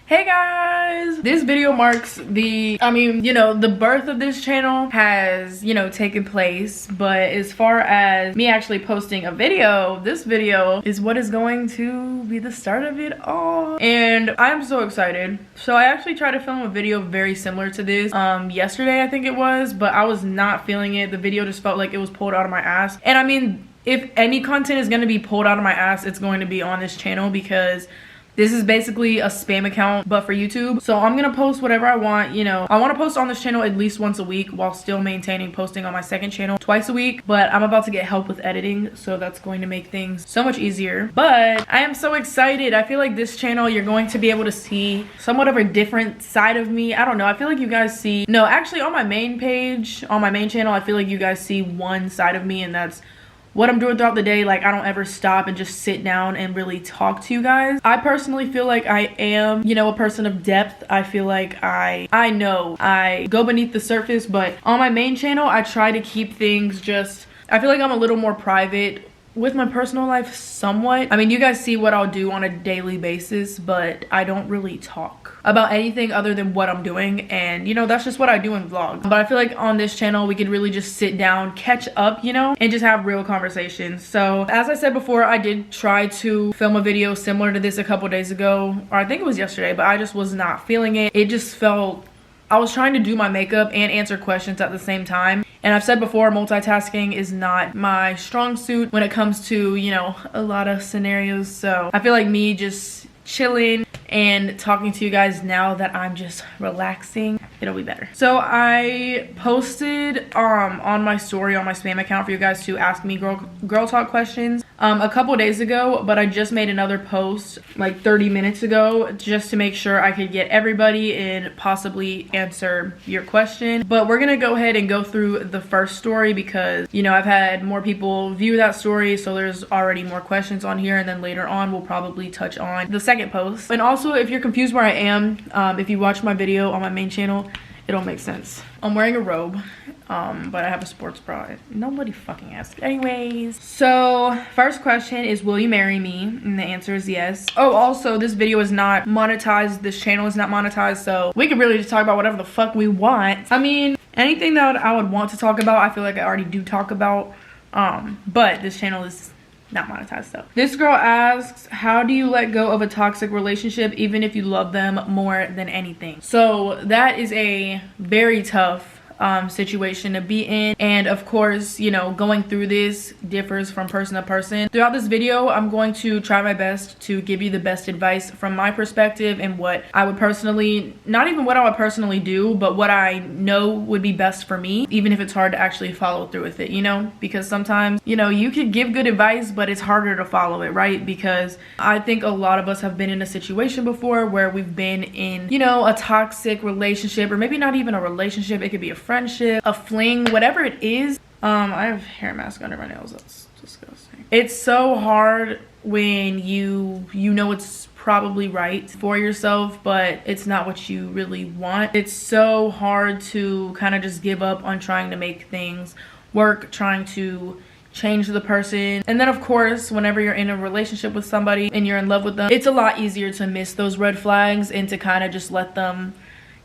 Hey guys, this video marks the birth of this channel has taken place, but as far as me actually posting a video, this video is what is going to be the start of it all, and I'm so excited. So I actually tried to film a video very similar to this yesterday, I think it was, but I was not feeling it. The video just felt like it was pulled out of my ass, and I mean, if any content is going to be pulled out of my ass, it's going to be on this channel, because this is basically a spam account, but for YouTube. So I'm gonna post whatever I want, I wanna post on this channel at least once a week while still maintaining posting on my second channel twice a week. But I'm about to get help with editing, so that's going to make things so much easier. But I am so excited. I feel like this channel, you're going to be able to see somewhat of a different side of me. I don't know, I feel like you guys see, no, actually on my main page, on my main channel, I feel like you guys see one side of me, and that's what I'm doing throughout the day. Like, I don't ever stop and just sit down and really talk to you guys. I personally feel like I am, a person of depth. I feel like I go beneath the surface, but on my main channel, I try to keep things just, I feel like I'm a little more private with my personal life somewhat. I mean, you guys see what I'll do on a daily basis, but I don't really talk about anything other than what I'm doing, and that's just what I do in vlogs. But I feel like on this channel we could really just sit down, catch up, and just have real conversations. So as I said before, I did try to film a video similar to this a couple days ago, or I think it was yesterday, but I just was not feeling it. It just felt, I was trying to do my makeup and answer questions at the same time. And I've said before, multitasking is not my strong suit when it comes to, a lot of scenarios. So I feel like me just chilling and talking to you guys now that I'm just relaxing, it'll be better. So I posted on my story on my spam account for you guys to ask me girl talk questions a couple days ago, but I just made another post like 30 minutes ago just to make sure I could get everybody and possibly answer your question. But we're gonna go ahead and go through the first story because I've had more people view that story, so there's already more questions on here, and then later on we'll probably touch on the second post. And also, if you're confused where I am, if you watch my video on my main channel, it'll make sense. I'm wearing a robe, but I have a sports bra. Nobody fucking asked. Anyways, so first question is, will you marry me? And the answer is yes. Oh, also, this video is not monetized. This channel is not monetized, so we can really just talk about whatever the fuck we want. I mean, anything that I would want to talk about, I feel like I already do talk about, but this channel is not monetized. So this girl asks, how do you let go of a toxic relationship even if you love them more than anything? So that is a very tough situation to be in, and of course, going through this differs from person to person. Throughout this video, I'm going to try my best to give you the best advice from my perspective and what I would personally, not even what I would personally do, but what I know would be best for me, even if it's hard to actually follow through with it, because sometimes you could give good advice, but it's harder to follow it, right? Because I think a lot of us have been in a situation before where we've been in a toxic relationship, or maybe not even a relationship. It could be a friendship, a fling, whatever it is. I have hair mask under my nails. That's disgusting. It's so hard when you know it's probably right for yourself, but it's not what you really want. It's so hard to kind of just give up on trying to make things work, trying to change the person. And then of course, whenever you're in a relationship with somebody and you're in love with them, it's a lot easier to miss those red flags and to kind of just let them,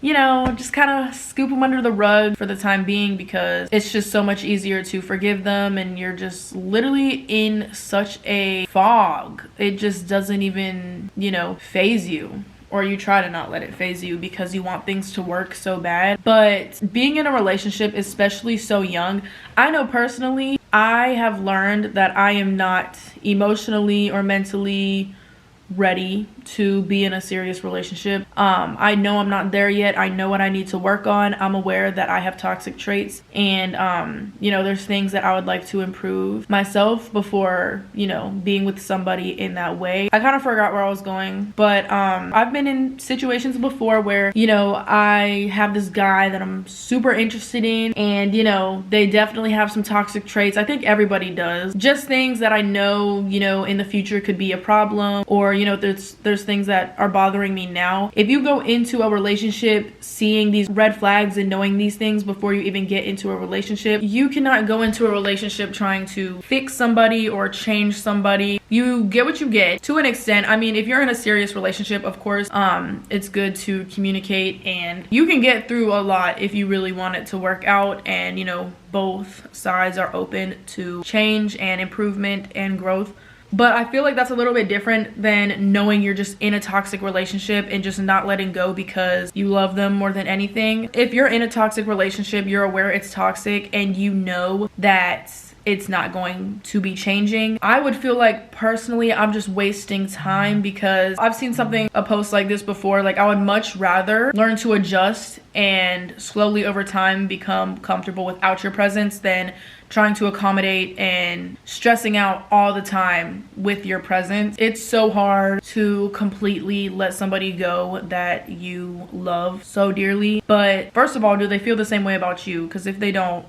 just kind of scoop them under the rug for the time being, because it's just so much easier to forgive them, and you're just literally in such a fog. It just doesn't even, phase you. Or you try to not let it phase you because you want things to work so bad. But being in a relationship, especially so young, I know personally, I have learned that I am not emotionally or mentally ready to be in a serious relationship. I know I'm not there yet. I know what I need to work on. I'm aware that I have toxic traits, and there's things that I would like to improve myself before being with somebody in that way. I kind of forgot where I was going, but I've been in situations before where I have this guy that I'm super interested in, and they definitely have some toxic traits. I think everybody does. Just things that I know in the future could be a problem, or you know, there's things that are bothering me now. If you go into a relationship seeing these red flags and knowing these things before you even get into a relationship, you cannot go into a relationship trying to fix somebody or change somebody. You get what you get to an extent. I mean, if you're in a serious relationship, of course, it's good to communicate, and you can get through a lot if you really want it to work out, and you know, both sides are open to change and improvement and growth. But I feel like that's a little bit different than knowing you're just in a toxic relationship and just not letting go because you love them more than anything. If you're in a toxic relationship, you're aware it's toxic and you know that it's not going to be changing. I would feel like personally I'm just wasting time, because I've seen a post like this before. Like, I would much rather learn to adjust and slowly over time become comfortable without your presence than trying to accommodate and stressing out all the time with your presence. It's so hard to completely let somebody go that you love so dearly. But first of all, do they feel the same way about you? Because if they don't,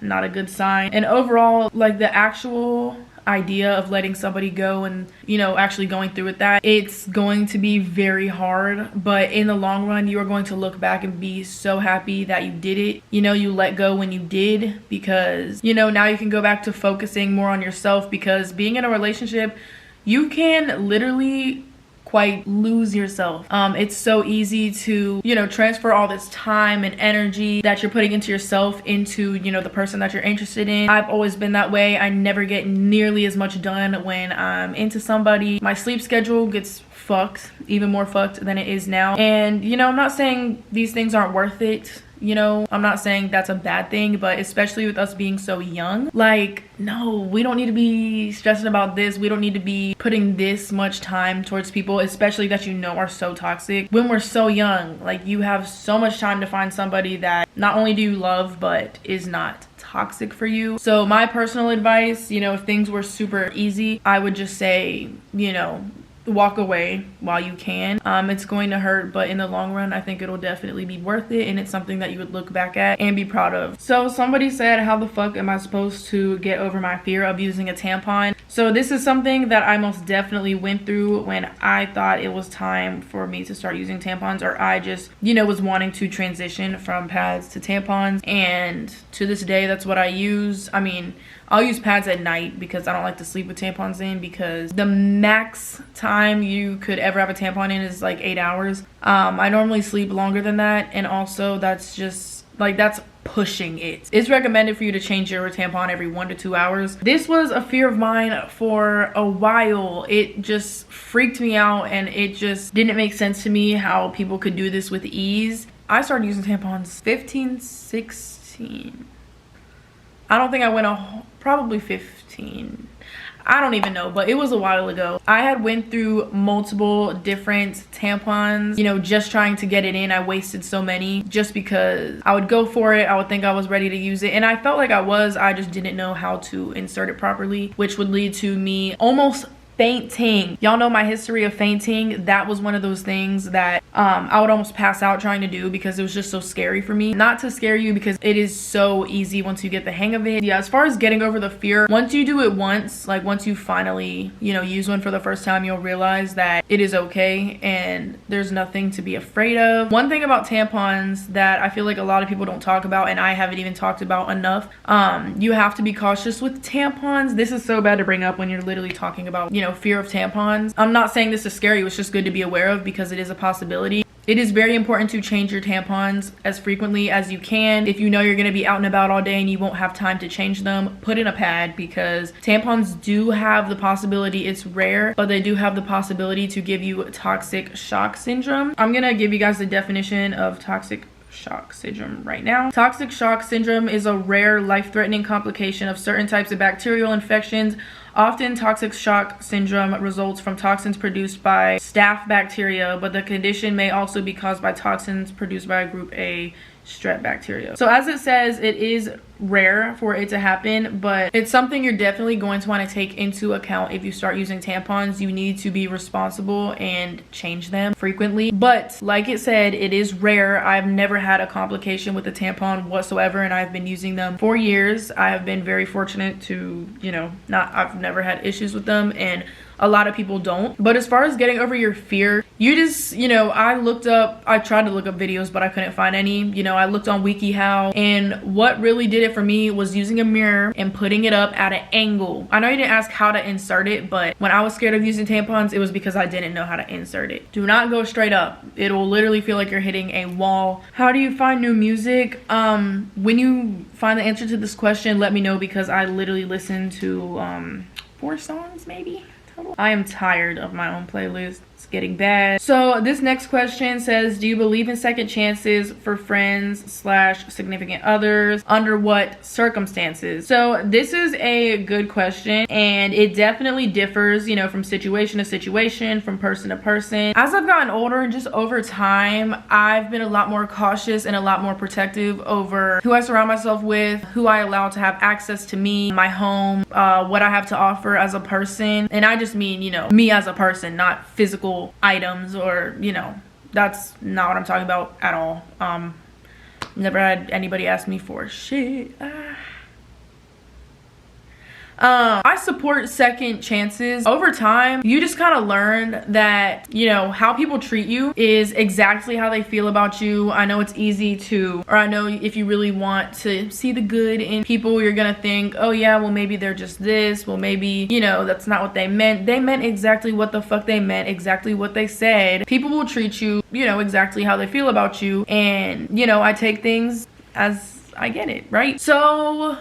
not a good sign. And overall, like, the actual idea of letting somebody go and, you know, actually going through with that, it's going to be very hard, but in the long run you are going to look back and be so happy that you did it. You know, you let go when you did, because, you know, now you can go back to focusing more on yourself, because being in a relationship, you can literally quite lose yourself. It's so easy to, you know, transfer all this time and energy that you're putting into yourself into, you know, the person that you're interested in. I've always been that way. I never get nearly as much done when I'm into somebody. My sleep schedule gets fucked, even more fucked than it is now. And, you know, I'm not saying these things aren't worth it. You know, I'm not saying that's a bad thing, but especially with us being so young, like, no, we don't need to be stressing about this. We don't need to be putting this much time towards people, especially that you know are so toxic. When we're so young, like, you have so much time to find somebody that not only do you love, but is not toxic for you. So my personal advice, you know, if things were super easy, I would just say, you know, walk away while you can. It's going to hurt, but in the long run I think it'll definitely be worth it, and it's something that you would look back at and be proud of. So somebody said, how the fuck am I supposed to get over my fear of using a tampon? So this is something that I most definitely went through when I thought it was time for me to start using tampons, or I just, you know, was wanting to transition from pads to tampons, and to this day that's what I use. I mean, I'll use pads at night because I don't like to sleep with tampons in, because the max time you could ever have a tampon in is like 8 hours. I normally sleep longer than that, and also that's just like, that's pushing it. It's recommended for you to change your tampon every 1 to 2 hours. This was a fear of mine for a while. It just freaked me out, and it just didn't make sense to me how people could do this with ease. I started using tampons 15, 16. I don't think I went probably 15. I don't even know, but it was a while ago. I had went through multiple different tampons, you know, just trying to get it in. I wasted so many just because I would go for it. I would think I was ready to use it, and I felt like I just didn't know how to insert it properly, which would lead to me almost fainting. Y'all know my history of fainting. That was one of those things that I would almost pass out trying to do because it was just so scary for me. Not to scare you, because it is so easy once you get the hang of it. Yeah, as far as getting over the fear, once you do it once, like once you finally, you know, use one for the first time, you'll realize that it is okay and there's nothing to be afraid of. One thing about tampons that I feel like a lot of people don't talk about, and I haven't even talked about enough, you have to be cautious with tampons. This is so bad to bring up when you're literally talking about, you know, fear of tampons. I'm not saying this to scare you, it's just good to be aware of because it is a possibility. It is very important to change your tampons as frequently as you can. If you know you're going to be out and about all day and you won't have time to change them, put in a pad, because tampons do have the possibility, it's rare, but they do have the possibility to give you toxic shock syndrome. I'm going to give you guys the definition of toxic shock syndrome right now. Toxic shock syndrome is a rare, life-threatening complication of certain types of bacterial infections. Often, toxic shock syndrome results from toxins produced by staph bacteria, but the condition may also be caused by toxins produced by a group A strep bacteria. So as it says, it is rare for it to happen, but it's something you're definitely going to want to take into account. If you start using tampons, you need to be responsible and change them frequently. But like it said, it is rare. I've never had a complication with a tampon whatsoever, and I've been using them for years. I have been very fortunate to, you know, I've never had issues with them, and a lot of people don't. But as far as getting over your fear, you just, you know, I tried to look up videos, but I couldn't find any. You know, I looked on WikiHow, and what really did it for me was using a mirror and putting it up at an angle. I know you didn't ask how to insert it, but when I was scared of using tampons, it was because I didn't know how to insert it. Do not go straight up. It'll literally feel like you're hitting a wall. How do you find new music? When you find the answer to this question, let me know, because I literally listened to 4 songs maybe. I am tired of my own playlist. It's getting bad. So this next question says, do you believe in second chances for friends / significant others? Under what circumstances? So this is a good question, and it definitely differs, you know, from situation to situation, from person to person. As I've gotten older, just over time, I've been a lot more cautious and a lot more protective over who I surround myself with, who I allow to have access to me, my home, what I have to offer as a person. And I just mean, you know, me as a person, not physical items, or, you know, that's not what I'm talking about at all. Never had anybody ask me for shit. I support second chances. Over time, you just kind of learn that, you know, how people treat you is exactly how they feel about you. I know it's easy to, or I know if you really want to see the good in people, you're gonna think, oh yeah, well maybe they're just this, well maybe, you know, that's not what they meant. They meant exactly what the fuck they meant, exactly what they said. People will treat you, you know, exactly how they feel about you, and, you know, I take things as I get it, right? So,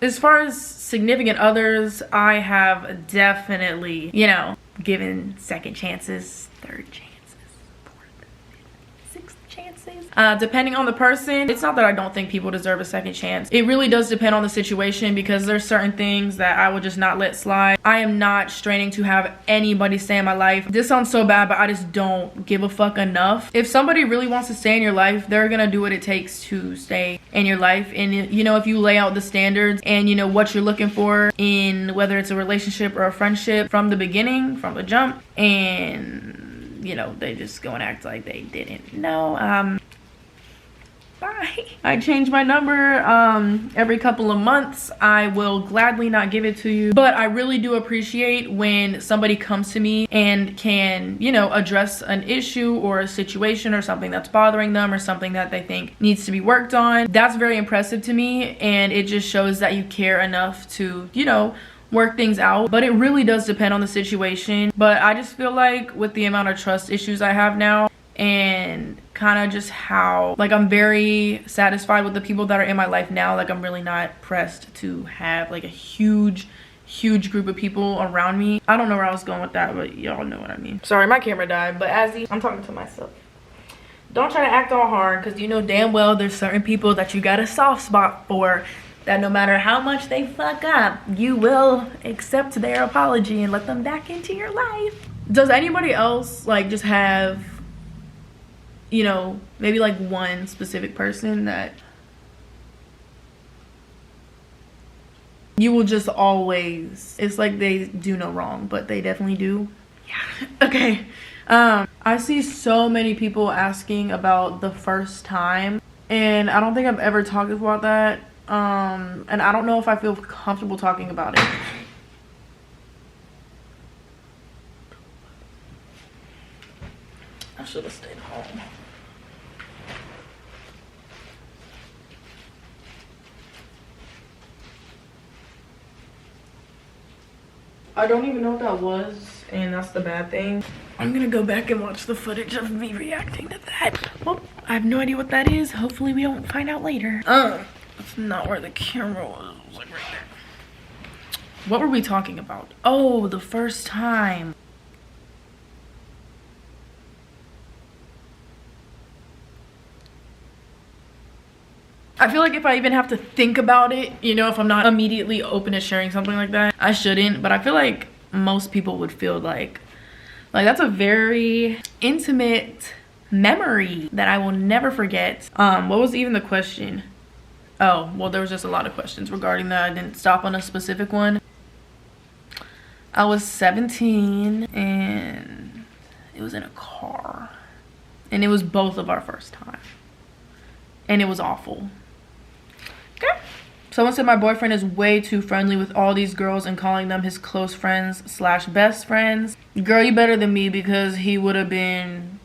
as far as significant others, I have definitely, you know, given second chances, third chances, fourth, fifth, sixth chances. Depending on the person. It's not that I don't think people deserve a second chance. It really does depend on the situation, because there's certain things that I would just not let slide. I am not straining to have anybody stay in my life. This sounds so bad, but I just don't give a fuck enough. If somebody really wants to stay in your life, they're gonna do what it takes to stay in your life. And, you know, if you lay out the standards and, you know, what you're looking for in whether it's a relationship or a friendship from the beginning, from the jump, and, you know, they just go and act like they didn't know, bye. I change my number every couple of months. I will gladly not give it to you, but I really do appreciate when somebody comes to me and can, you know, address an issue or a situation or something that's bothering them or something that they think needs to be worked on. That's very impressive to me, and it just shows that you care enough to, you know, work things out. But it really does depend on the situation. But I just feel like with the amount of trust issues I have now, and kind of just how, like, I'm very satisfied with the people that are in my life now. Like, I'm really not pressed to have like a huge group of people around me. I don't know where I was going with that, but y'all know what I mean. Sorry, my camera died, but I'm talking to myself. Don't try to act all hard, because you know damn well there's certain people that you got a soft spot for, that no matter how much they fuck up, you will accept their apology and let them back into your life. Does anybody else like just have, you know, maybe like one specific person that you will just always, it's like they do no wrong, but they definitely do? Yeah. Okay. I see so many people asking about the first time, and I don't think I've ever talked about that. And I don't know if I feel comfortable talking about it. I should have stayed home. I don't even know what that was, and that's the bad thing. I'm gonna go back and watch the footage of me reacting to that. Well, I have no idea what that is. Hopefully we don't find out later. That's not where the camera was. It was like right there. What were we talking about? Oh, the first time. I feel like if I even have to think about it, you know, if I'm not immediately open to sharing something like that, I shouldn't. But I feel like most people would feel like that's a very intimate memory that I will never forget. What was even the question? Oh, well, there was just a lot of questions regarding that. I didn't stop on a specific one. I was 17 and it was in a car. And it was both of our first time. And it was awful. Okay. Someone said my boyfriend is way too friendly with all these girls and calling them his close friends / best friends. Girl, you better than me because he would have been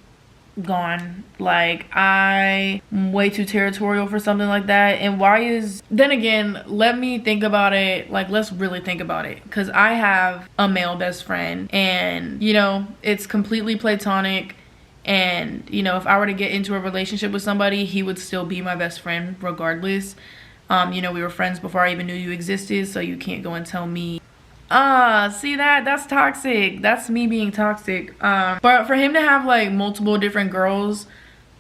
gone. Like, I'm way too territorial for something like that. And why is, then again, let me think about it. Like, let's really think about it, because I have a male best friend and, you know, it's completely platonic. And, you know, if I were to get into a relationship with somebody, he would still be my best friend regardless. You know, we were friends before I even knew you existed, so you can't go and tell me, see that's toxic. That's me being toxic. But for him to have like multiple different girls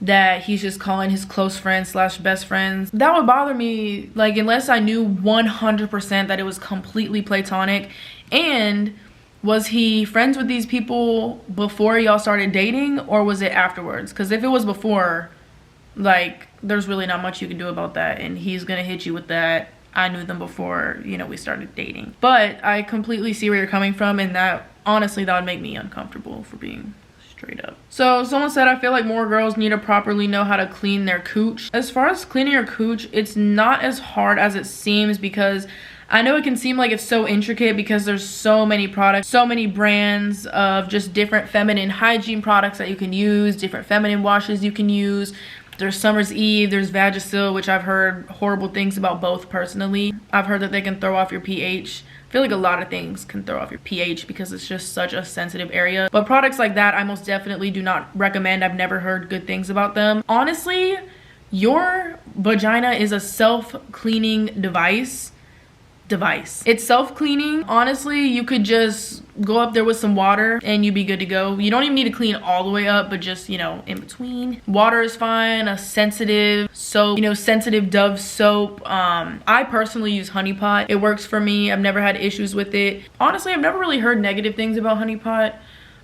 that he's just calling his close friends / best friends, that would bother me. Like, unless I knew 100% that it was completely platonic. And was he friends with these people before y'all started dating, or was it afterwards? Because if it was before, like, there's really not much you can do about that, and he's gonna hit you with that, I knew them before, you know, we started dating. But I completely see where you're coming from, and that, honestly, that would make me uncomfortable, for being straight up. So someone said, I feel like more girls need to properly know how to clean their cooch. As far as cleaning your cooch, it's not as hard as it seems, because I know it can seem like it's so intricate because there's so many products, so many brands of just different feminine hygiene products that you can use, different feminine washes you can use. There's Summer's Eve, there's Vagisil, which I've heard horrible things about both personally. I've heard that they can throw off your pH. I feel like a lot of things can throw off your pH because it's just such a sensitive area. But products like that, I most definitely do not recommend. I've never heard good things about them. Honestly, your vagina is a self-cleaning device. It's self-cleaning. Honestly, you could just go up there with some water and you'd be good to go. You don't even need to clean all the way up, but just, you know, in between. Water is fine. A sensitive soap, you know, sensitive Dove soap. I personally use Honey Pot. It works for me. I've never had issues with it. Honestly, I've never really heard negative things about Honey Pot.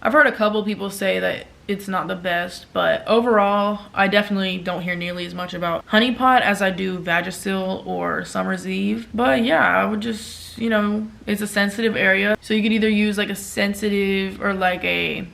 I've heard a couple people say that it's not the best, but overall, I definitely don't hear nearly as much about Honey Pot as I do Vagisil or Summer's Eve. But yeah, I would just, you know, it's a sensitive area, so you could either use like a sensitive or like a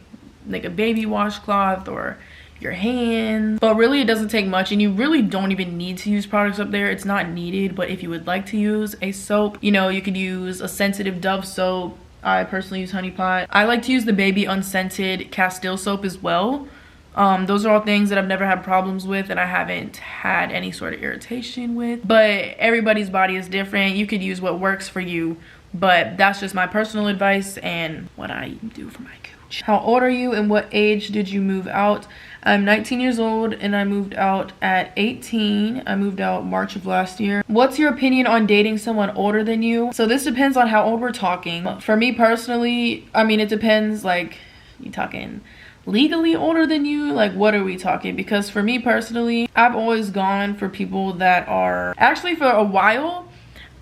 baby washcloth or your hands. But really, it doesn't take much, and you really don't even need to use products up there. It's not needed. But if you would like to use a soap, you know, you could use a sensitive Dove soap. I personally use Honey Pot. I like to use the baby unscented Castile soap as well. Those are all things that I've never had problems with and I haven't had any sort of irritation with. But everybody's body is different. You could use what works for you, but that's just my personal advice and what I do for my cooch. How old are you and what age did you move out? I'm 19 years old and I moved out at 18. I moved out March of last year. What's your opinion on dating someone older than you? So this depends on how old we're talking. For me personally, I mean, it depends, like, you talking legally older than you? Like, what are we talking? Because for me personally, I've always gone for people that are, actually for a while,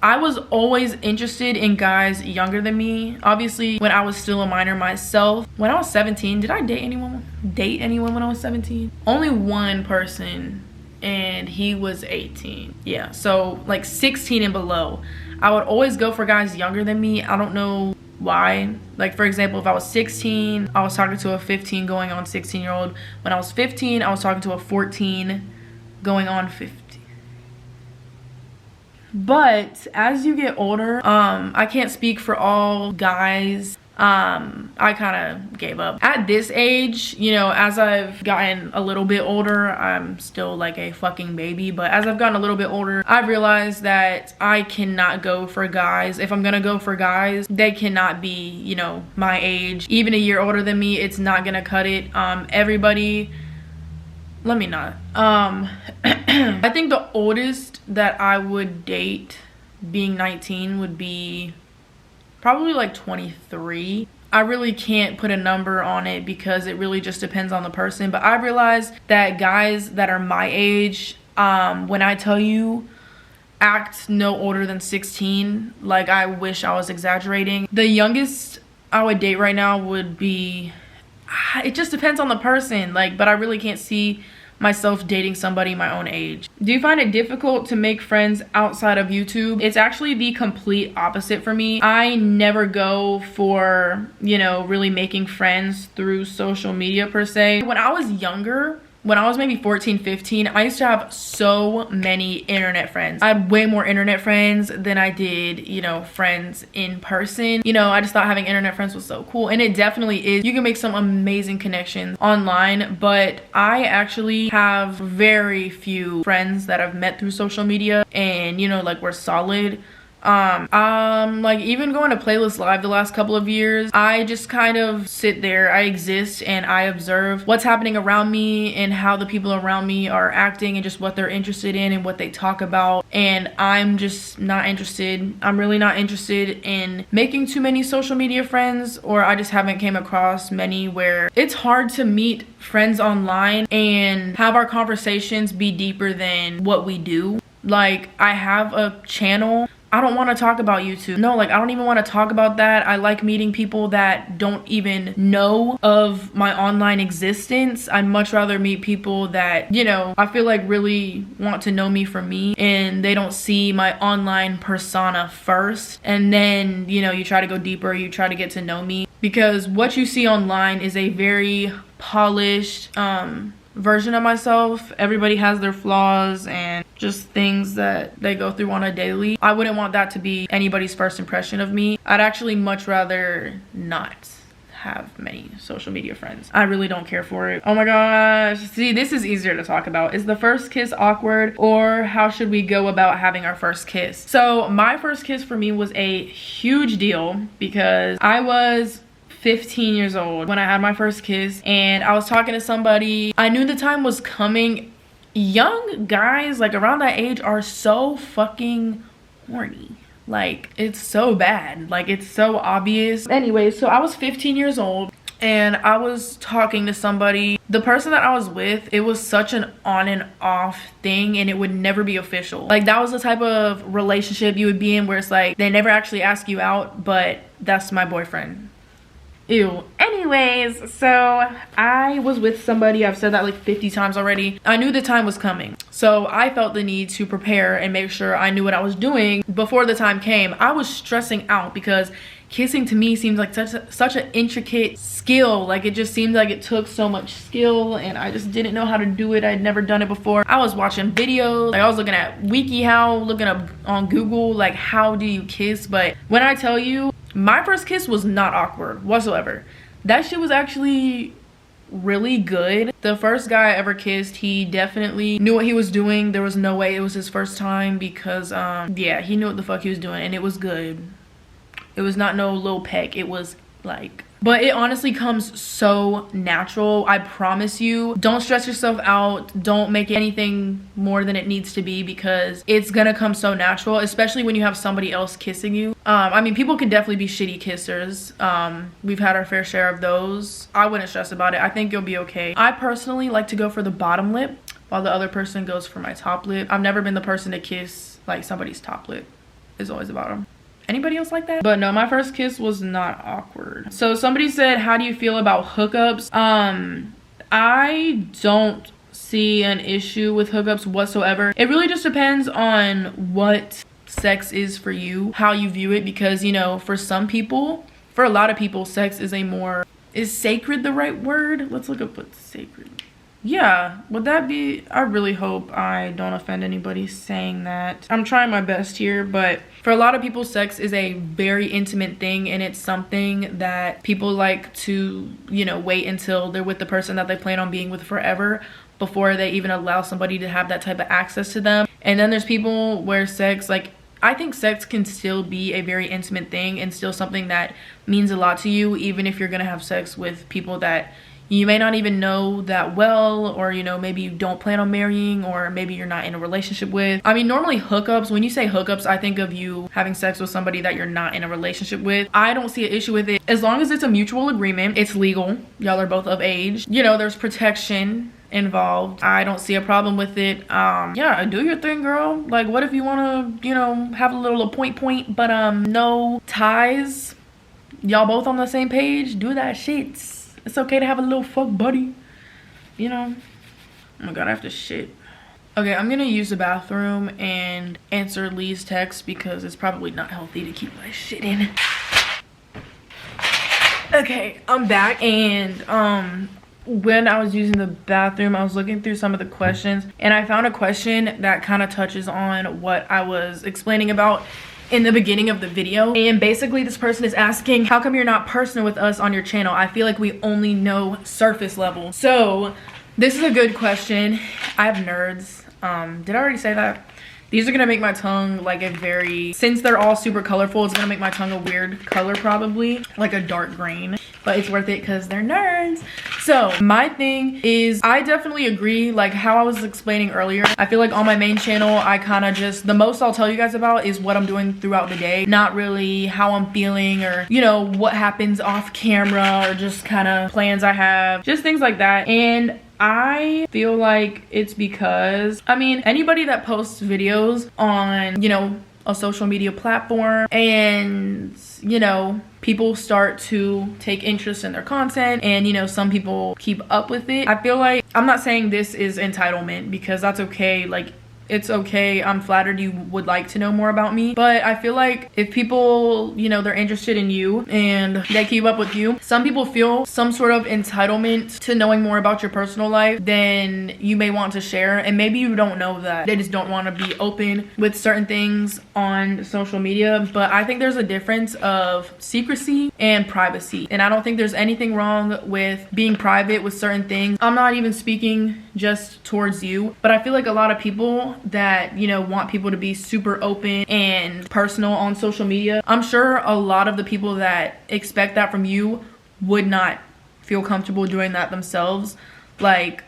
I was always interested in guys younger than me. Obviously, when I was still a minor myself. When I was 17, did I date anyone when I was 17? Only one person, and he was 18. Yeah, so like 16 and below. I would always go for guys younger than me. I don't know why. Like, for example, if I was 16, I was talking to a 15 going on 16-year-old. When I was 15, I was talking to a 14 going on 15. But as you get older, I can't speak for all guys. I kind of gave up at this age. You know, as I've gotten a little bit older, I'm still like a fucking baby, but as I've gotten a little bit older, I've realized that I cannot go for guys. If I'm gonna go for guys, they cannot be, you know, my age. Even a year older than me, it's not gonna cut it. Everybody, let me not. I think the oldest that I would date being 19 would be probably like 23. I really can't put a number on it because it really just depends on the person. But I realized that guys that are my age, when I tell you act no older than 16, like, I wish I was exaggerating. The youngest I would date right now would be, it just depends on the person. Like, but I really can't see myself dating somebody my own age. Do you find it difficult to make friends outside of YouTube? It's actually the complete opposite for me. I never go for, you know, really making friends through social media per se. When I was younger, when I was maybe 14, 15, I used to have so many internet friends. I had way more internet friends than I did, you know, friends in person. You know, I just thought having internet friends was so cool. And it definitely is. You can make some amazing connections online, but I actually have very few friends that I've met through social media and, you know, like we're solid. Like even going to Playlist Live the last couple of years, I just kind of sit there, I exist, and I observe what's happening around me and how the people around me are acting and just what they're interested in and what they talk about. And I'm just not interested. I'm really not interested in making too many social media friends, or I just haven't came across many where it's hard to meet friends online and have our conversations be deeper than what we do. Like, I have a channel. I don't want to talk about YouTube. No, like I don't even want to talk about that. I like meeting people that don't even know of my online existence. I'd much rather meet people that, you know, I feel like really want to know me for me, and they don't see my online persona first. And then, you know, you try to go deeper, you try to get to know me, because what you see online is a very polished version of myself. Everybody has their flaws and just things that they go through on a daily. I wouldn't want that to be anybody's first impression of me. I'd actually much rather not have many social media friends. I really don't care for it. Oh my gosh. See, this is easier to talk about. Is the first kiss awkward, or how should we go about having our first kiss? So my first kiss for me was a huge deal because I was 15 years old when I had my first kiss, and I was talking to somebody. I knew the time was coming. Young guys like around that age are so fucking horny. Like, it's so bad. Like, it's so obvious. Anyway, so I was 15 years old and I was talking to somebody. The person that I was with, it was such an on and off thing, and it would never be official. Like, that was the type of relationship you would be in where it's like they never actually ask you out, but that's my boyfriend. Ew. Anyways, so I was with somebody. I've said that like 50 times already. I knew the time was coming, so I felt the need to prepare and make sure I knew what I was doing before the time came. I was stressing out because kissing to me seems like such an intricate skill. Like, it just seemed like it took so much skill, and I just didn't know how to do it. I'd never done it before. I was watching videos. Like, I was looking at WikiHow, looking up on Google, like, how do you kiss? But when I tell you, my first kiss was not awkward whatsoever. That shit was actually really good. The first guy I ever kissed, he definitely knew what he was doing. There was no way it was his first time because yeah, he knew what the fuck he was doing, and it was good. It was not no little peck. It was like, but it honestly comes so natural. I promise you. Don't stress yourself out. Don't make it anything more than it needs to be, because it's gonna come so natural, especially when you have somebody else kissing you. I mean, people can definitely be shitty kissers. We've had our fair share of those. I wouldn't stress about it. I think you'll be okay. I personally like to go for the bottom lip while the other person goes for my top lip. I've never been the person to kiss like somebody's top lip. It's always the bottom. Anybody else like that? But no, my first kiss was not awkward. So somebody said, how do you feel about hookups? I don't see an issue with hookups whatsoever. It really just depends on what sex is for you, how you view it, because, you know, for some people, for a lot of people, sex is is sacred the right word? Let's look up what's sacred. Yeah, would that be? I really hope I don't offend anybody saying that. I'm trying my best here, but for a lot of people, sex is a very intimate thing, and it's something that people like to, you know, wait until they're with the person that they plan on being with forever before they even allow somebody to have that type of access to them. And then there's people where sex, like, I think sex can still be a very intimate thing and still something that means a lot to you, even if you're gonna have sex with people that you may not even know that well, or, you know, maybe you don't plan on marrying, or maybe you're not in a relationship with. I mean, normally hookups, when you say hookups, I think of you having sex with somebody that you're not in a relationship with. I don't see an issue with it. As long as it's a mutual agreement, it's legal, y'all are both of age, you know, there's protection involved. I don't see a problem with it. Yeah, do your thing, girl. Like, what if you want to, you know, have a little point, but no ties, y'all both on the same page, do that shit. It's okay to have a little fuck buddy, you know. Oh my god, I have to shit. Okay, I'm gonna use the bathroom and answer Lee's text because it's probably not healthy to keep my shit in. Okay, I'm back, and when I was using the bathroom, I was looking through some of the questions, and I found a question that kind of touches on what I was explaining about in the beginning of the video. And basically this person is asking, how come you're not personal with us on your channel? I feel like we only know surface level. So this is a good question. I have nerds. Did I already say that? These are gonna make my tongue like a very, since they're all super colorful, it's gonna make my tongue a weird color, probably like a dark green, but it's worth it because they're nerds. So my thing is, I definitely agree, like how I was explaining earlier. I feel like on my main channel, I kind of just, the most I'll tell you guys about is what I'm doing throughout the day, not really how I'm feeling or, you know, what happens off camera or just kind of plans I have, just things like that. And I feel like it's because, I mean, anybody that posts videos on, you know, a social media platform and, you know, people start to take interest in their content and, you know, some people keep up with it. I feel like, I'm not saying this is entitlement because that's okay. Like, it's okay. I'm flattered you would like to know more about me. But I feel like if people, you know, they're interested in you and they keep up with you, some people feel some sort of entitlement to knowing more about your personal life than you may want to share. And maybe you don't know that. They just don't want to be open with certain things on social media. But I think there's a difference of secrecy and privacy. And I don't think there's anything wrong with being private with certain things. I'm not even speaking just towards you, but I feel like a lot of people that, you know, want people to be super open and personal on social media, I'm sure a lot of the people that expect that from you would not feel comfortable doing that themselves. Like,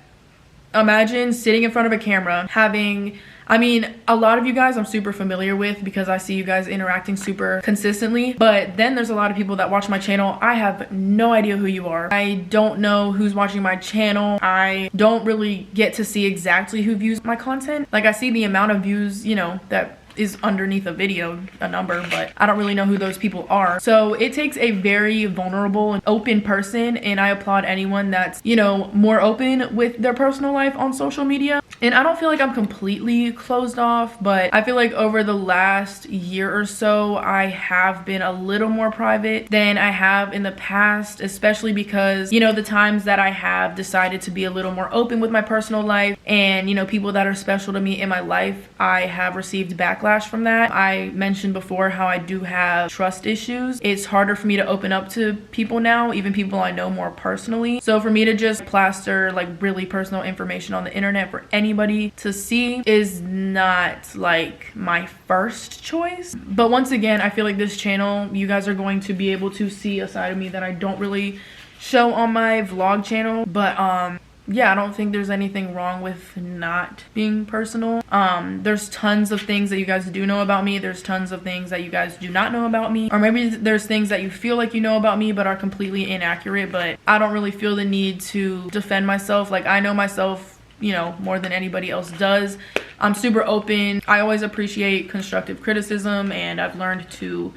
imagine sitting in front of a camera having, I mean, a lot of you guys I'm super familiar with because I see you guys interacting super consistently, but then there's a lot of people that watch my channel. I have no idea who you are. I don't know who's watching my channel. I don't really get to see exactly who views my content. Like, I see the amount of views, you know, that is underneath a video, a number, but I don't really know who those people are. So it takes a very vulnerable and open person, and I applaud anyone that's, you know, more open with their personal life on social media. And I don't feel like I'm completely closed off, but I feel like over the last year or so, I have been a little more private than I have in the past, especially because, you know, the times that I have decided to be a little more open with my personal life and, you know, people that are special to me in my life, I have received backlash from that. I mentioned before how I do have trust issues. It's harder for me to open up to people now, even people I know more personally. So for me to just plaster like really personal information on the internet for anybody to see is not like my first choice. But once again, I feel like this channel, you guys are going to be able to see a side of me that I don't really show on my vlog channel. But yeah, I don't think there's anything wrong with not being personal. There's tons of things that you guys do know about me. There's tons of things that you guys do not know about me. Or maybe there's things that you feel like you know about me but are completely inaccurate, but I don't really feel the need to defend myself. Like, I know myself, you know, more than anybody else does. I'm super open. I always appreciate constructive criticism, and I've learned to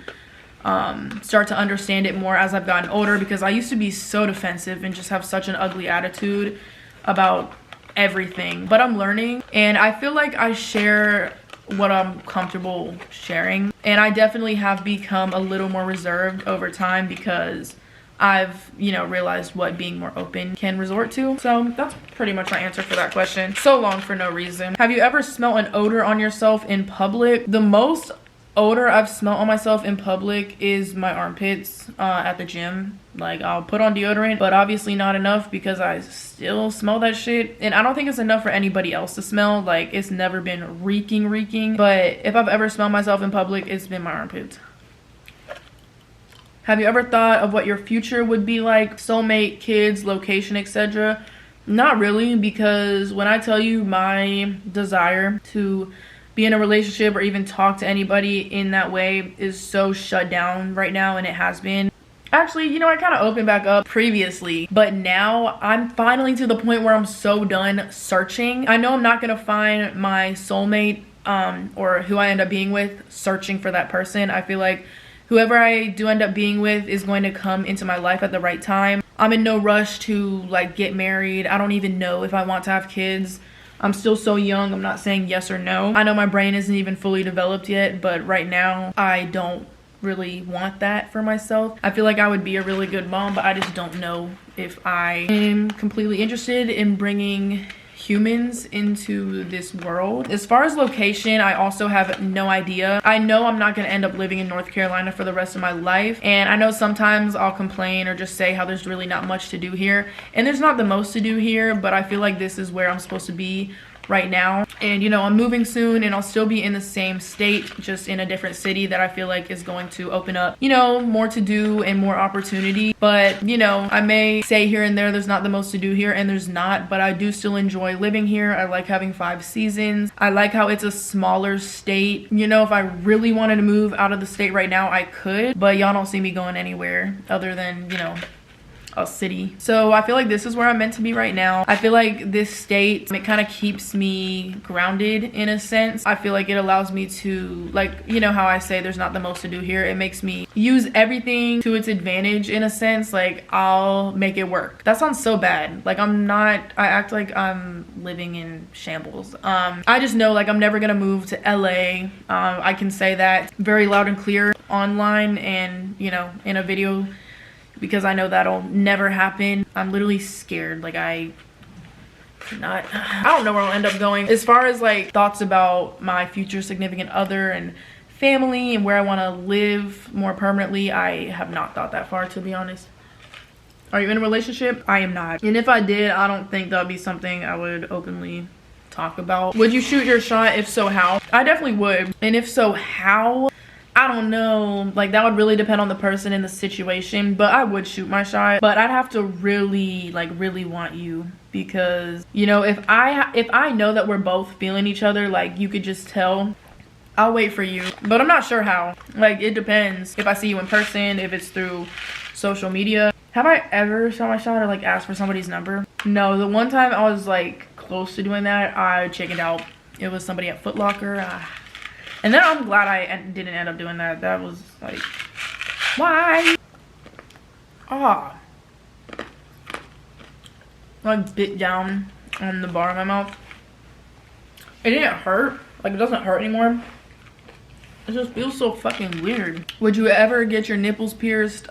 start to understand it more as I've gotten older, because I used to be so defensive and just have such an ugly attitude about everything. But I'm learning, and I feel like I share what I'm comfortable sharing, and I definitely have become a little more reserved over time because I've, you know, realized what being more open can resort to. So that's pretty much my answer for that question. So long for no reason. Have you ever smelled an odor on yourself in public? The most odor I've smelled on myself in public is my armpits at the gym. Like, I'll put on deodorant, but obviously not enough because I still smell that shit. And I don't think it's enough for anybody else to smell. Like, it's never been reeking. But if I've ever smelled myself in public, it's been my armpits. Have you ever thought of what your future would be like? Soulmate, kids, location, etc.? Not really, because when I tell you my desire to be in a relationship or even talk to anybody in that way is so shut down right now, and it has been. Actually, you know, I kind of opened back up previously, but now I'm finally to the point where I'm so done searching. I know I'm not gonna find my soulmate or who I end up being with searching for that person. I feel like whoever I do end up being with is going to come into my life at the right time. I'm in no rush to like get married. I don't even know if I want to have kids. I'm still so young. I'm not saying yes or no. I know my brain isn't even fully developed yet, but right now I don't really want that for myself. I feel like I would be a really good mom, but I just don't know if I am completely interested in bringing humans into this world. As far as location, I also have no idea. I know I'm not going to end up living in North Carolina for the rest of my life, and I know sometimes I'll complain or just say how there's really not much to do here, and there's not the most to do here, but I feel like this is where I'm supposed to be right now. And you know, I'm moving soon and I'll still be in the same state, just in a different city that I feel like is going to open up, you know, more to do and more opportunity. But you know, I may say here and there's not the most to do here, and there's not, but I do still enjoy living here. I like having 5 seasons. I like how it's a smaller state. You know, if I really wanted to move out of the state right now, I could, but y'all don't see me going anywhere other than, you know, a city. So I feel like this is where I'm meant to be right now. I feel like this state, it kind of keeps me grounded in a sense. I feel like it allows me to, like, you know how I say there's not the most to do here, it makes me use everything to its advantage in a sense. Like, I'll make it work. That sounds so bad. Like, I act like I'm living in shambles. I just know, like, I'm never gonna move to LA. I can say that very loud and clear online and, you know, in a video, because I know that'll never happen. I'm literally scared. Like, I don't know where I'll end up going. As far as like thoughts about my future significant other and family and where I want to live more permanently, I have not thought that far, to be honest. Are you in a relationship? I am not. And if I did, I don't think that would be something I would openly talk about. Would you shoot your shot? If so, how? I definitely would. And if so, how? I don't know, like that would really depend on the person and the situation, but I would shoot my shot. But I'd have to really want you, because you know, if I know that we're both feeling each other, like you could just tell, I'll wait for you. But I'm not sure how. Like, it depends if I see you in person, if it's through social media. Have I ever shot my shot or like asked for somebody's number? No. The one time I was like close to doing that, I chickened out. It was somebody at Foot Locker. And then I'm glad I didn't end up doing that. That was like, why? Ah. I bit down on the bar of my mouth. It didn't hurt. Like, it doesn't hurt anymore. It just feels so fucking weird. Would you ever get your nipples pierced?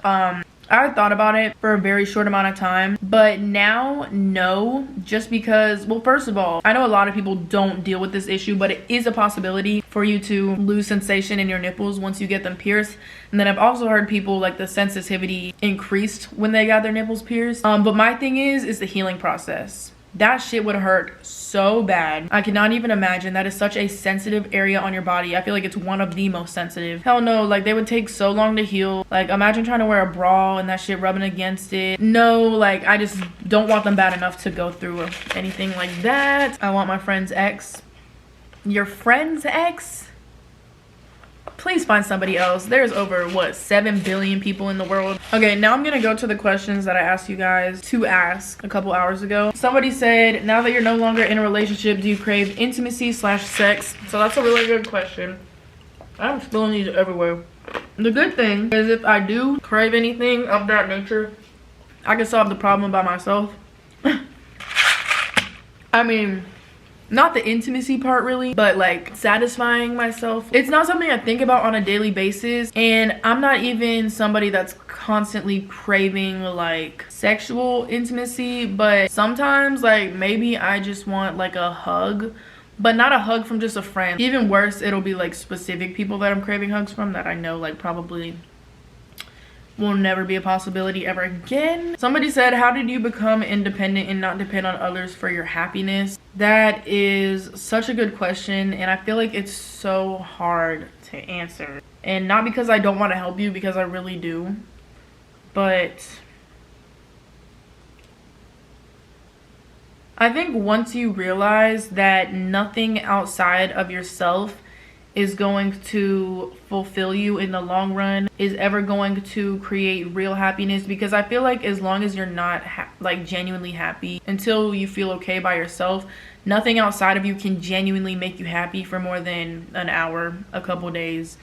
I thought about it for a very short amount of time, but now, no, just because, well, first of all, I know a lot of people don't deal with this issue, but it is a possibility for you to lose sensation in your nipples once you get them pierced. And then I've also heard people, like, the sensitivity increased when they got their nipples pierced. But my thing is the healing process. That shit would hurt so bad. I cannot even imagine. That is such a sensitive area on your body. I feel like it's one of the most sensitive. Hell no, like they would take so long to heal. Like, imagine trying to wear a bra and that shit rubbing against it. No, like I just don't want them bad enough to go through anything like that. I want my friend's ex. Your friend's ex? Please find somebody else. There's over, what, 7 billion people in the world. Okay, now I'm gonna go to the questions that I asked you guys to ask a couple hours ago. Somebody said, now that you're no longer in a relationship, do you crave intimacy/sex? So that's a really good question. I'm spilling these everywhere. The good thing is, if I do crave anything of that nature, I can solve the problem by myself. I mean, not the intimacy part really, but like satisfying myself. It's not something I think about on a daily basis, and I'm not even somebody that's constantly craving like sexual intimacy, but sometimes like maybe I just want like a hug, but not a hug from just a friend. Even worse, it'll be like specific people that I'm craving hugs from that I know like probably will never be a possibility ever again. Somebody said, how did you become independent and not depend on others for your happiness? That is such a good question, and I feel like it's so hard to answer. And not because I don't want to help you, because I really do, but I think once you realize that nothing outside of yourself is going to fulfill you in the long run, is ever going to create real happiness, because I feel like as long as you're not like genuinely happy, until you feel okay by yourself, nothing outside of you can genuinely make you happy for more than an hour, a couple days.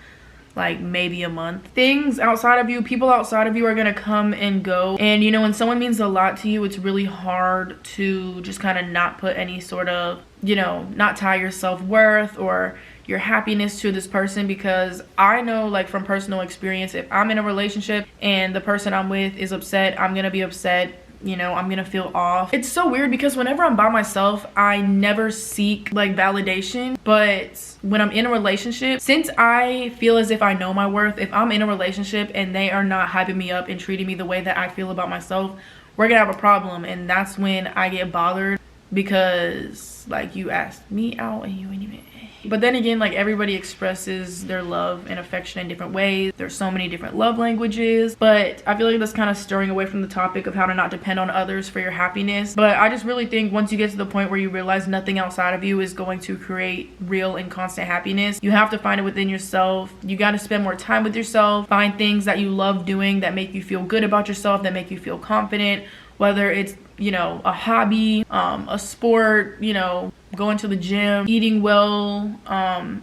like maybe a month. Things outside of you, people outside of you are gonna come and go. And you know, when someone means a lot to you, it's really hard to just kind of not put any sort of, you know, not tie your self-worth or your happiness to this person, because I know, like, from personal experience, if I'm in a relationship and the person I'm with is upset, I'm gonna be upset. You know, I'm gonna feel off. It's so weird because whenever I'm by myself, I never seek like validation, but when I'm in a relationship, since I feel as if I know my worth, if I'm in a relationship and they are not hyping me up and treating me the way that I feel about myself, we're gonna have a problem. And that's when I get bothered, because like, you asked me out and you ain't even. But then again, like, everybody expresses their love and affection in different ways. There's so many different love languages, but I feel like that's kind of stirring away from the topic of how to not depend on others for your happiness. But I just really think once you get to the point where you realize nothing outside of you is going to create real and constant happiness, you have to find it within yourself. You got to spend more time with yourself, find things that you love doing that make you feel good about yourself, that make you feel confident, whether it's, you know, a hobby, a sport, you know, going to the gym, eating well,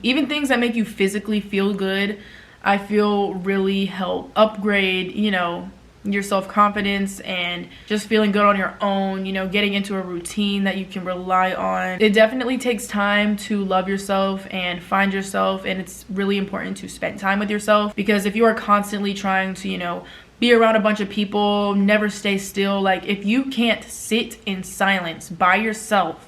even things that make you physically feel good, I feel really help upgrade, you know, your self-confidence and just feeling good on your own, you know, getting into a routine that you can rely on. It definitely takes time to love yourself and find yourself, and it's really important to spend time with yourself, because if you are constantly trying to, you know, be around a bunch of people, never stay still, like, if you can't sit in silence by yourself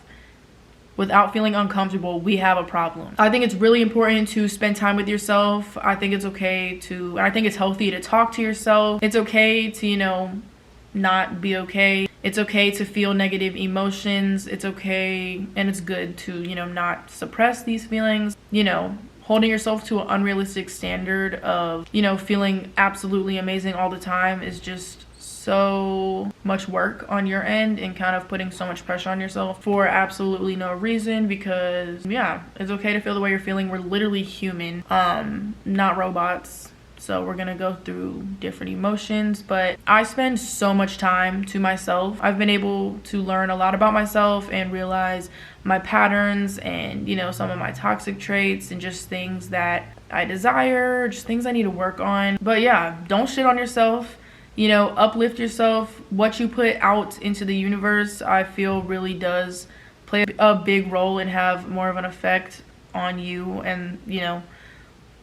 without feeling uncomfortable, we have a problem. I think it's really important to spend time with yourself. I think it's okay to, I think it's healthy to talk to yourself. It's okay to, you know, not be okay. It's okay to feel negative emotions. It's okay and it's good to, you know, not suppress these feelings. You know, holding yourself to an unrealistic standard of, you know, feeling absolutely amazing all the time is just so much work on your end, and kind of putting so much pressure on yourself for absolutely no reason, because yeah, it's okay to feel the way you're feeling. We're literally human, not robots. So we're gonna go through different emotions, but I spend so much time to myself. I've been able to learn a lot about myself and realize my patterns and, you know, some of my toxic traits and just things that I desire, just things I need to work on. But yeah, don't shit on yourself. You know, uplift yourself. What you put out into the universe, I feel, really does play a big role and have more of an effect on you and, you know,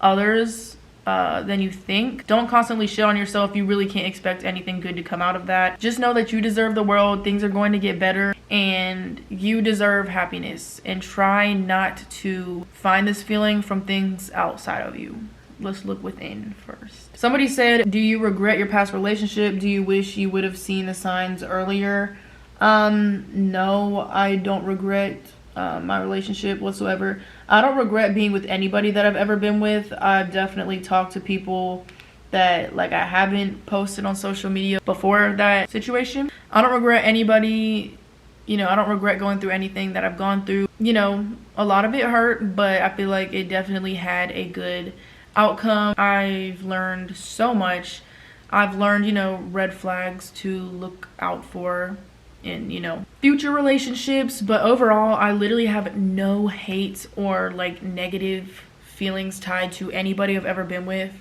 others than you think. Don't constantly shit on yourself. You really can't expect anything good to come out of that. Just know that you deserve the world. Things are going to get better and you deserve happiness, and try not to find this feeling from things outside of you. Let's look within first. Somebody said, do you regret your past relationship? Do you wish you would have seen the signs earlier? No, I don't regret my relationship whatsoever. I don't regret being with anybody that I've ever been with. I've definitely talked to people that, like, I haven't posted on social media before that situation. I don't regret anybody. You know, I don't regret going through anything that I've gone through. You know, a lot of it hurt, but I feel like it definitely had a good outcome. I've learned so much. I've learned, you know, red flags to look out for in, you know, future relationships. But overall, I literally have no hate or like negative feelings tied to anybody I've ever been with,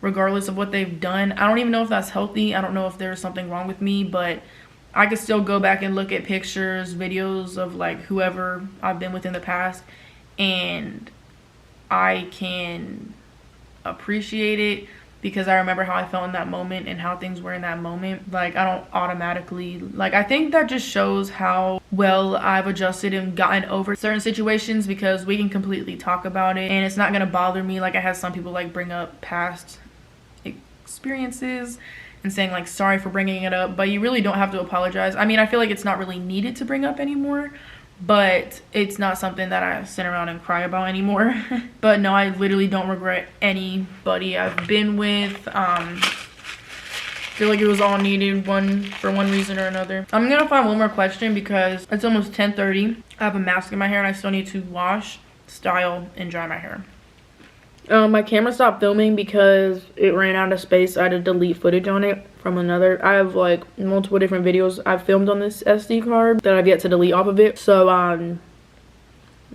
regardless of what they've done. I don't even know if that's healthy. I don't know if there's something wrong with me, but I could still go back and look at pictures, videos of like whoever I've been with in the past, and I can appreciate it because I remember how I felt in that moment and how things were in that moment. Like, I don't automatically, like, I think that just shows how well I've adjusted and gotten over certain situations, because we can completely talk about it and it's not gonna bother me. Like, I had some people like bring up past experiences and saying like, sorry for bringing it up, but you really don't have to apologize. I mean, I feel like it's not really needed to bring up anymore, but it's not something that I sit around and cry about anymore. But no, I literally don't regret anybody I've been with. I feel like it was all needed for one reason or another. I'm gonna find one more question because it's almost 10:30. I have a mask in my hair and I still need to wash, style, and dry my hair. My camera stopped filming because it ran out of space. I had to delete footage on it from another. I have like multiple different videos I've filmed on this SD card that I've yet to delete off of it. So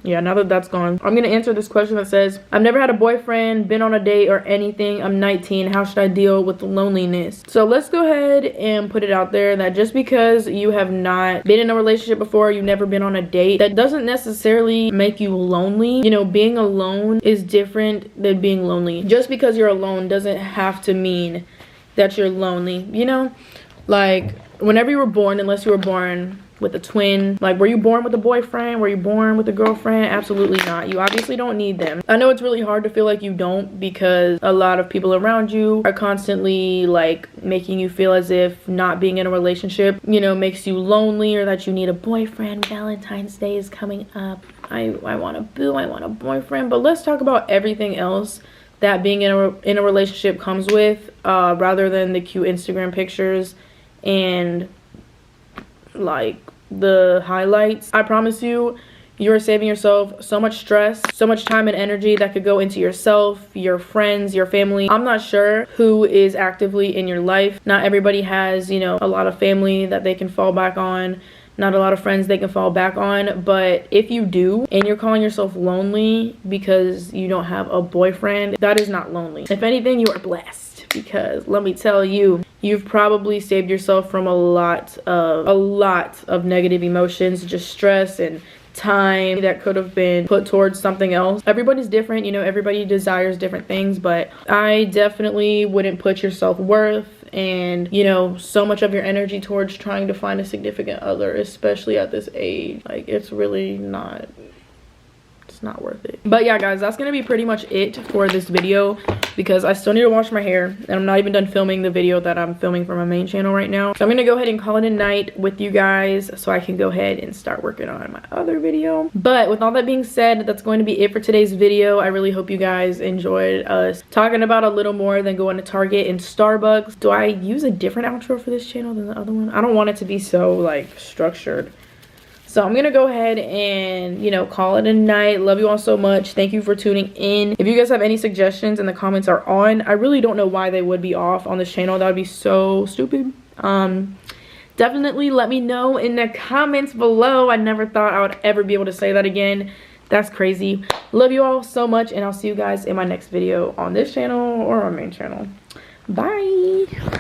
Yeah, now that that's gone, I'm gonna answer this question that says, I've never had a boyfriend, been on a date or anything. I'm 19. How should I deal with loneliness? So let's go ahead and put it out there that just because you have not been in a relationship before, you've never been on a date, that doesn't necessarily make you lonely. You know, being alone is different than being lonely. Just because you're alone doesn't have to mean that you're lonely, you know? Like, whenever you were born, unless you were born with a twin, like, were you born with a boyfriend? Were you born with a girlfriend? Absolutely not. You obviously don't need them. I know it's really hard to feel like you don't, because a lot of people around you are constantly like making you feel as if not being in a relationship, you know, makes you lonely, or that you need a boyfriend. Valentine's Day is coming up. I want a boo, I want a boyfriend. But let's talk about everything else that being in a relationship comes with, rather than the cute Instagram pictures and like the highlights. I promise you, you're saving yourself so much stress, so much time and energy that could go into yourself, your friends, your family. I'm not sure who is actively in your life. Not everybody has, you know, a lot of family that they can fall back on, not a lot of friends they can fall back on. But if you do, and you're calling yourself lonely because you don't have a boyfriend, that is not lonely. If anything, you are blessed, because let me tell you, you've probably saved yourself from a lot of negative emotions, just stress and time that could have been put towards something else. Everybody's different, you know, everybody desires different things, but I definitely wouldn't put your self-worth and, you know, so much of your energy towards trying to find a significant other, especially at this age. Like, it's really not, it's not worth it. But yeah, guys, that's gonna be pretty much it for this video, because I still need to wash my hair, and I'm not even done filming the video that I'm filming for my main channel right now. So I'm gonna go ahead and call it a night with you guys, so I can go ahead and start working on my other video. But with all that being said, that's going to be it for today's video. I really hope you guys enjoyed us talking about a little more than going to Target and Starbucks. Do I use a different outro for this channel than the other one? I don't want it to be so like structured. So I'm gonna go ahead and, you know, call it a night. Love you all so much. Thank you for tuning in. If you guys have any suggestions and the comments are on, I really don't know why they would be off on this channel. That would be so stupid. Definitely let me know in the comments below. I never thought I would ever be able to say that again. That's crazy. Love you all so much, and I'll see you guys in my next video on this channel or our main channel. Bye.